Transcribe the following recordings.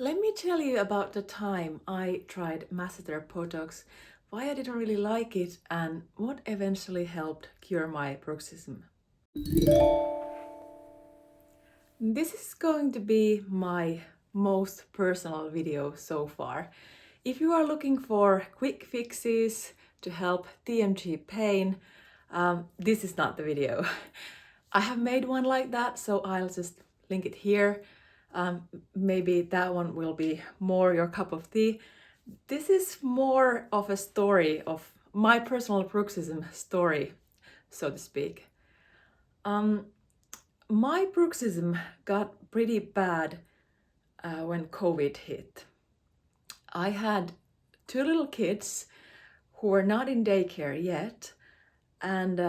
Let me tell you about the time I tried masseter Botox, why I didn't really like it, and what eventually helped cure my bruxism. This is going to be my most personal video so far. If you are looking for quick fixes to help TMG pain, this is not the video. I have made one like that, so I'll just link it here. Maybe that one will be more your cup of tea. This is more of a story of my personal bruxism story, so to speak. My bruxism got pretty bad when COVID hit. I had two little kids who were not in daycare yet, and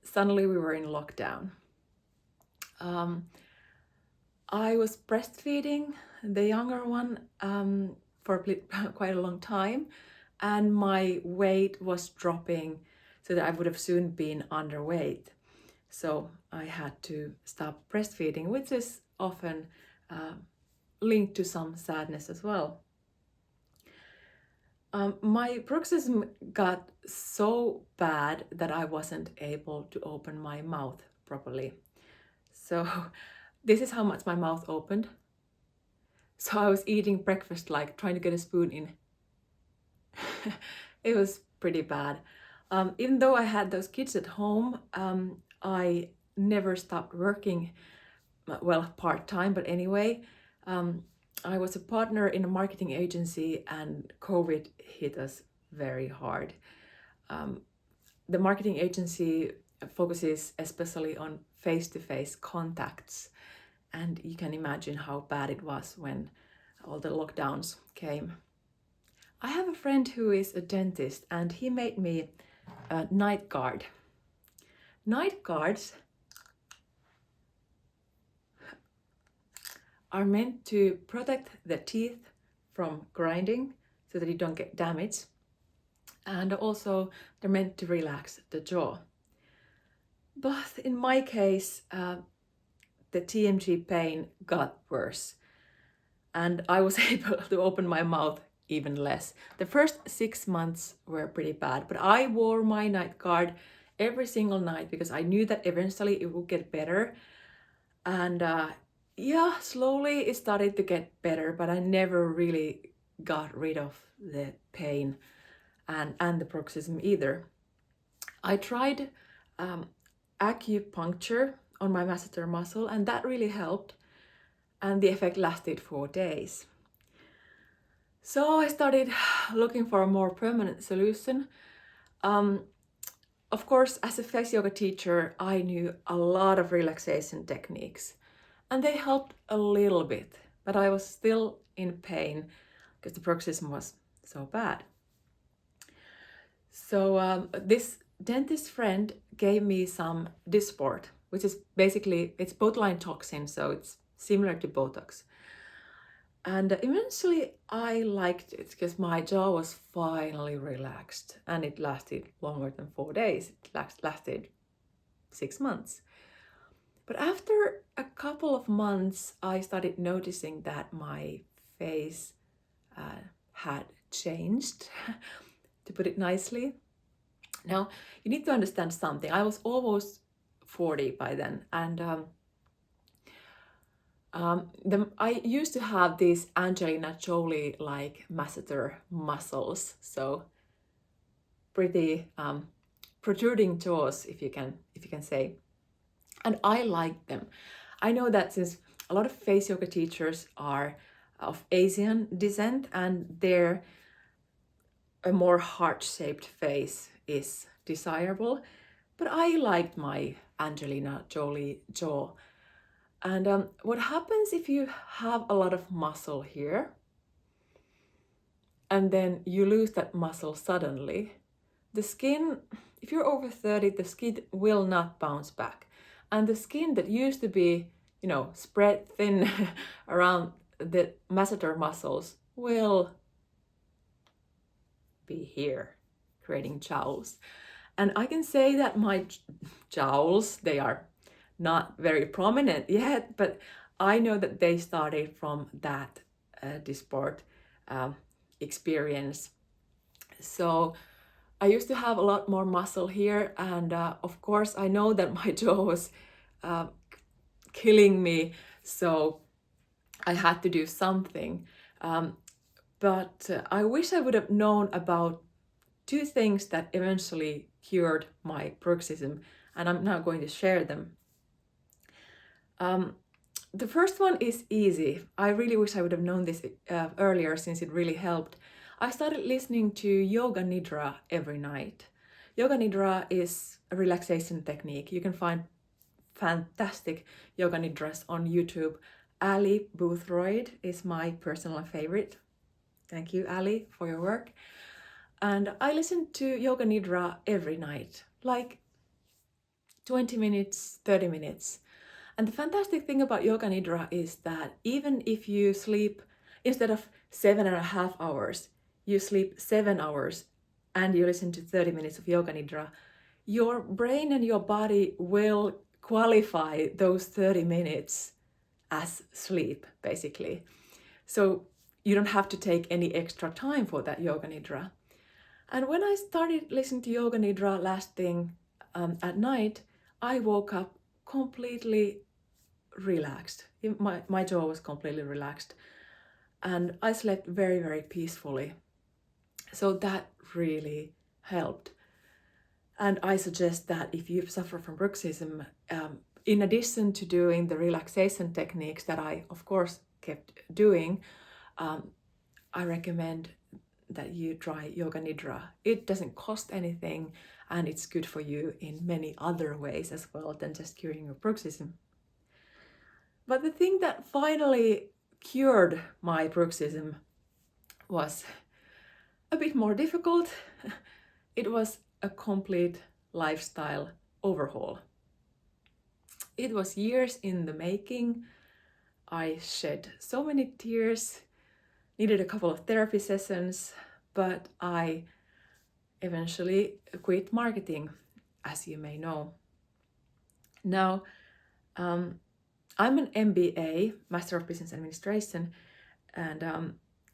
suddenly we were in lockdown. I was breastfeeding the younger one for quite a long time, and my weight was dropping so that I would have soon been underweight. So I had to stop breastfeeding, which is often linked to some sadness as well. My bruxism got so bad that I wasn't able to open my mouth properly. So this is how much my mouth opened. So I was eating breakfast, like trying to get a spoon in. It was pretty bad. Even though I had those kids at home, I never stopped working, well, part-time, but anyway. I was a partner in a marketing agency and COVID hit us very hard. The marketing agency focuses especially on face-to-face contacts, and you can imagine how bad it was when all the lockdowns came. I have a friend who is a dentist, and he made me a night guard. Night guards are meant to protect the teeth from grinding so that you don't get damaged. And also they're meant to relax the jaw. But in my case, the TMG pain got worse. And I was able to open my mouth even less. The first 6 months were pretty bad, but I wore my night guard every single night because I knew that eventually it would get better. And yeah, slowly it started to get better, but I never really got rid of the pain and the bruxism either. I tried acupuncture on my masseter muscle, and that really helped, and the effect lasted 4 days. So I started looking for a more permanent solution. Of course, as a face yoga teacher, I knew a lot of relaxation techniques, and they helped a little bit, but I was still in pain because the bruxism was so bad. So this dentist friend gave me some Dysport, which is basically, it's botulinum toxin, so it's similar to Botox. And eventually I liked it because my jaw was finally relaxed, and it lasted longer than 4 days. It lasted 6 months. But after a couple of months, I started noticing that my face had changed, to put it nicely. Now, you need to understand something. I was almost 40 by then, and I used to have these Angelina Jolie-like masseter muscles, so pretty protruding jaws, if you can say, and I liked them. I know that since a lot of face yoga teachers are of Asian descent, and a more heart-shaped face is desirable, but I liked my Angelina Jolie jaw. And what happens if you have a lot of muscle here and then you lose that muscle suddenly? The skin, if you're over 30, the skin will not bounce back. And the skin that used to be, spread thin around the masseter muscles will be here, creating jowls. And I can say that my jowls, they are not very prominent yet, but I know that they started from that this sport experience. So I used to have a lot more muscle here, and of course I know that my jaw was killing me, so I had to do something. But I wish I would have known about two things that eventually cured my bruxism, and I'm now going to share them. The first one is easy. I really wish I would have known this earlier, since it really helped. I started listening to Yoga Nidra every night. Yoga Nidra is a relaxation technique. You can find fantastic Yoga Nidras on YouTube. Ali Boothroyd is my personal favorite. Thank you, Ali, for your work. And I listen to Yoga Nidra every night, like 20 minutes, 30 minutes. And the fantastic thing about Yoga Nidra is that even if you sleep, instead of 7.5 hours, you sleep 7 hours and you listen to 30 minutes of Yoga Nidra, your brain and your body will qualify those 30 minutes as sleep, basically. So you don't have to take any extra time for that Yoga Nidra. And when I started listening to Yoga Nidra last thing at night, I woke up completely relaxed. My jaw was completely relaxed, and I slept very, very peacefully. So that really helped. And I suggest that if you suffer from bruxism, in addition to doing the relaxation techniques that I, of course, kept doing, I recommend that you try Yoga Nidra. It doesn't cost anything, and it's good for you in many other ways as well than just curing your bruxism. But the thing that finally cured my bruxism was a bit more difficult. It was a complete lifestyle overhaul. It was years in the making. I shed so many tears, needed a couple of therapy sessions, but I eventually quit marketing, as you may know. Now, I'm an MBA, Master of Business Administration, and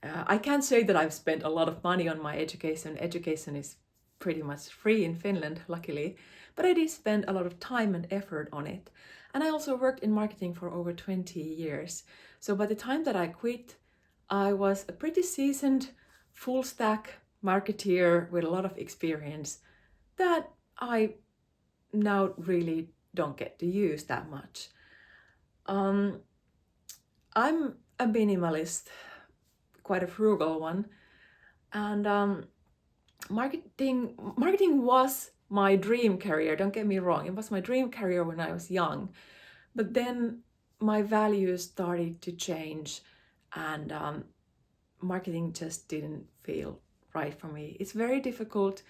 I can't say that I've spent a lot of money on my education. Education is pretty much free in Finland, luckily, but I did spend a lot of time and effort on it. And I also worked in marketing for over 20 years. So by the time that I quit, I was a pretty seasoned, full stack marketeer with a lot of experience that I now really don't get to use that much. I'm a minimalist, quite a frugal one, and marketing was my dream career. Don't get me wrong, it was my dream career when I was young, but then my values started to change, and marketing just didn't feel right for me. It's very difficult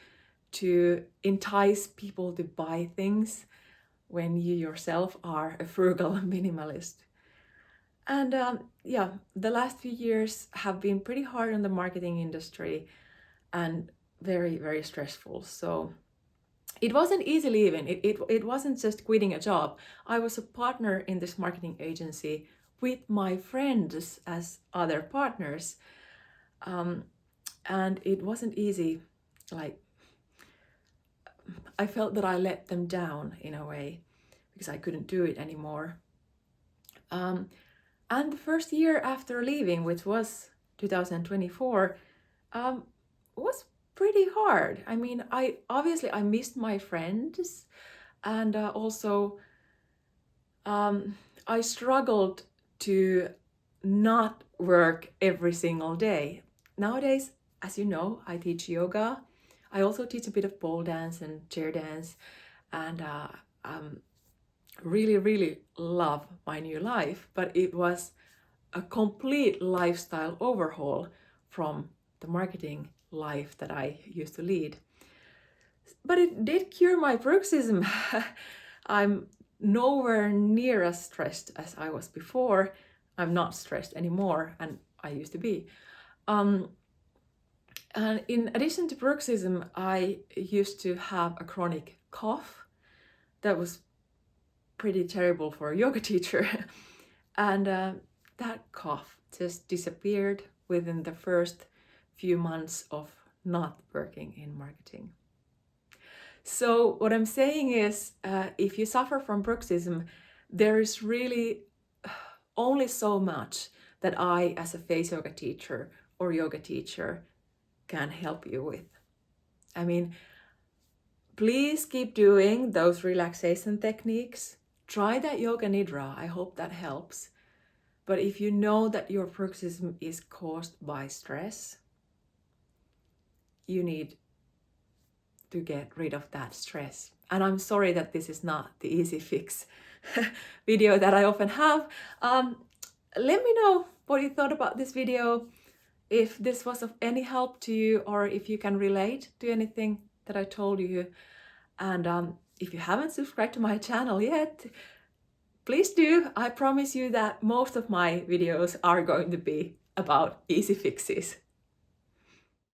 to entice people to buy things when you yourself are a frugal minimalist. And the last few years have been pretty hard on the marketing industry and very, very stressful. So it wasn't easy leaving. It wasn't just quitting a job. I was a partner in this marketing agency with my friends as other partners. And it wasn't easy. Like, I felt that I let them down in a way because I couldn't do it anymore. And the first year after leaving, which was 2024, was pretty hard. I mean, I missed my friends, and also I struggled to not work every single day. Nowadays, as you know, I teach yoga. I also teach a bit of pole dance and chair dance, and really, really love my new life, but it was a complete lifestyle overhaul from the marketing life that I used to lead. But it did cure my bruxism. I'm nowhere near as stressed as I was before. I'm not stressed anymore, and I used to be. And in addition to bruxism, I used to have a chronic cough that was pretty terrible for a yoga teacher. And that cough just disappeared within the first few months of not working in marketing. So what I'm saying is, if you suffer from bruxism, there is really only so much that I, as a face yoga teacher or yoga teacher, can help you with. I mean, please keep doing those relaxation techniques. Try that yoga nidra. I hope that helps. But if you know that your bruxism is caused by stress, you need to get rid of that stress. And I'm sorry that this is not the easy fix video that I often have. Let me know what you thought about this video, if this was of any help to you, or if you can relate to anything that I told you. And if you haven't subscribed to my channel yet, please do. I promise you that most of my videos are going to be about easy fixes.